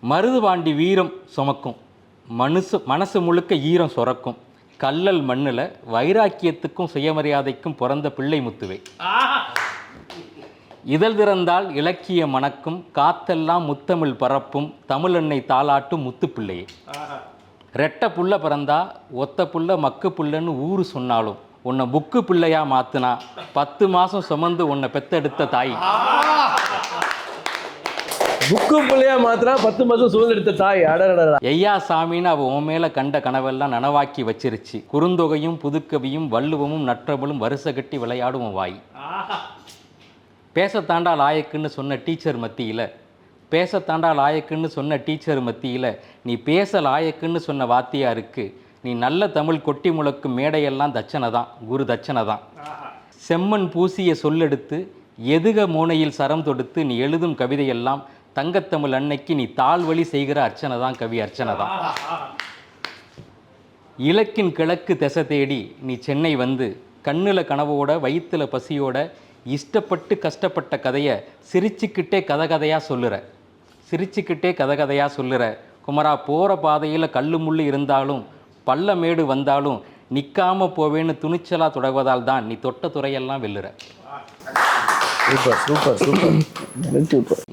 மருதுபாண்டி வீரம் சுமக்கும், மனசு முழுக்க ஈரம் சுரக்கும், கல்லல் மண்ணில் வைராக்கியத்துக்கும் சுயமரியாதைக்கும் பிறந்த பிள்ளை முத்துவே. இதழ் திறந்தால் இலக்கிய மணக்கும், காத்தெல்லாம் முத்தமிழ் பரப்பும், தமிழெண்ணை தாளாட்டும் முத்து பிள்ளையே. ரெட்டை புள்ள பிறந்தா ஒத்த புள்ள மக்கு புள்ளன்னு ஊரு சொன்னாலும் உன்னை புக்கு பிள்ளையா மாத்துனா 10 மாதம் சுமந்து உன்னை பெத்தெடுத்த தாய். புக்கு பிள்ளையா மாத்தினா 10 மாதம் சுமந்தெடுத்த தாய். ஐயா சாமின்னு அவ உன் மேல கண்ட கனவெல்லாம் நனவாக்கி வச்சிருச்சு. குறுந்தொகையும் புதுக்கவியும் வள்ளுவமும் நற்றபலும் வருஷ கட்டி விளையாடும் வாய். பேசத்தாண்டா லாயக்குன்னு சொன்ன டீச்சர் மத்தியில், பேசத்தாண்டா லாயக்குன்னு சொன்ன டீச்சர் மத்தியில் நீ பேச லாயக்குன்னு சொன்ன வாத்தியாருக்கு நீ நல்ல தமிழ் கொட்டி முழக்கும் மேடையெல்லாம் தட்சணை தான், குரு தட்சணை தான். செம்மண் பூசிய சொல்லெடுத்து எதுக மூனையில் சரம் தொடுத்து நீ எழுதும் கவிதையெல்லாம் தங்கத்தமிழ் அன்னைக்கு நீ தாழ்வழி செய்கிற அர்ச்சனை தான், கவி அர்ச்சனை தான். இலக்கின் கிழக்கு திசை தேடி நீ சென்னை வந்து கண்ணில் கனவோட வயிற்றுல பசியோட இஷ்டப்பட்டு கஷ்டப்பட்ட கதையை சிரிச்சுக்கிட்டே கதையாக சொல்லுற, சிரிச்சுக்கிட்டே கதையாக சொல்லுற. குமரா, போகிற பாதையில் கல்லு முள்ளு இருந்தாலும் பள்ளமேடு வந்தாலும் நிற்காம போவேன்னு துணிச்சலாக தொடர்வதால் தான் நீ தொட்ட துறையெல்லாம் வெல்லுற.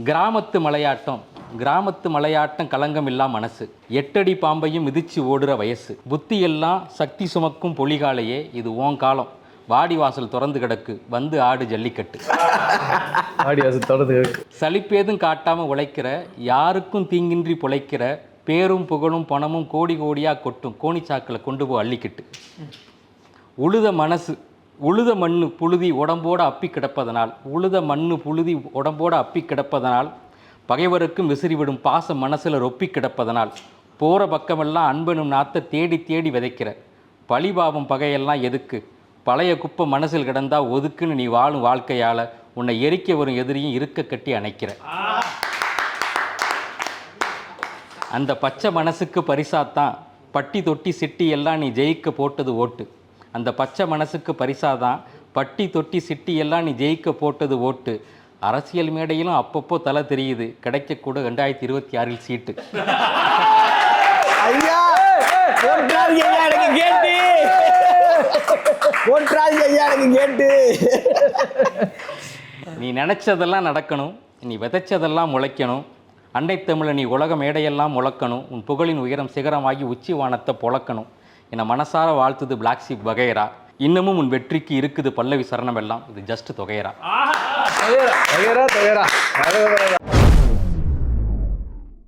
கிராமத்து மலையாட்டம், கிராமத்து மலையாட்டம் களங்கம் இல்லா மனசு, 8 அடி பாம்பையும் மிதிச்சு ஓடுற வயசு, புத்தியெல்லாம் சக்தி சுமக்கும் பொலிகாலையே இது ஓன் காலம். வாடிவாசல் திறந்து கிடக்கு, வந்து ஆடு ஜல்லிக்கட்டு. சலிப்பேதும் காட்டாமல் உழைக்கிற, யாருக்கும் தீங்கின்றி பொழைக்கிற, பேரும் புகழும் பணமும் கோடி கோடியாக கொட்டும் கோணிச்சாக்கில் கொண்டு போய் அள்ளிக்கிட்டு. உழுத மனசு, உழுத மண்ணு புழுதி உடம்போடு அப்பி கிடப்பதனால், உழுத மண்ணு புழுதி உடம்போடு அப்பி கிடப்பதனால், பகைவருக்கும் விசிறிவிடும் பாசம் மனசில் ரொப்பி கிடப்பதனால், போகிற பக்கமெல்லாம் அன்பனும் நாத்த தேடி தேடி விதைக்கிற. பழிபாவம் பகையெல்லாம் எதுக்கு, பழைய குப்பை மனசில் கிடந்தா ஒதுக்குன்னு நீ வாழும் வாழ்க்கையால் உன்னை எரிக்க வரும் எதிரியும் இருக்க கட்டி அணைக்கிற. அந்த பச்சை மனசுக்கு பரிசாத்தான் பட்டி தொட்டி சிட்டி எல்லாம் நீ ஜெயிக்க போட்டது ஓட்டு. அந்த பச்சை மனசுக்கு பரிசாதான் பட்டி தொட்டி சிட்டி எல்லாம் நீ ஜெயிக்க போட்டது ஓட்டு. அரசியல் மேடையிலும் அப்பப்போ தலை தெரியுது, கிடைக்கக்கூட 2026 சீட்டு. நீ நினைச்சதெல்லாம் நடக்கணும், நீ விதைச்சதெல்லாம் முளைக்கணும். அன்னை தமிழை நீ உலக மேடையெல்லாம் முழக்கணும். உன் புகழின் உயரம் சிகரமாகி உச்சி வானத்தை பொழக்கணும். என்னை மனசார வாழ்த்துது பிளாக் ஷீப் வகைரா. இன்னமும் உன் வெற்றிக்கு இருக்குது பல்லவி சரணம் எல்லாம், இது ஜஸ்ட் தொகையரா.